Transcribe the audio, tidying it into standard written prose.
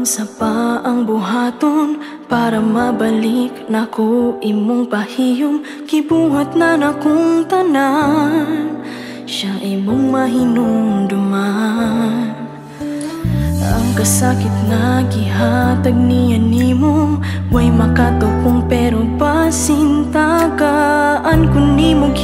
Unsa pa ang buhaton para mabalik nako imong pahiyom? Gibuhat na nakong tanan, siya imong mahinumduman. Ang kasakit na gihatag niya nimo, way makatukong pero pasintagaan ko nimong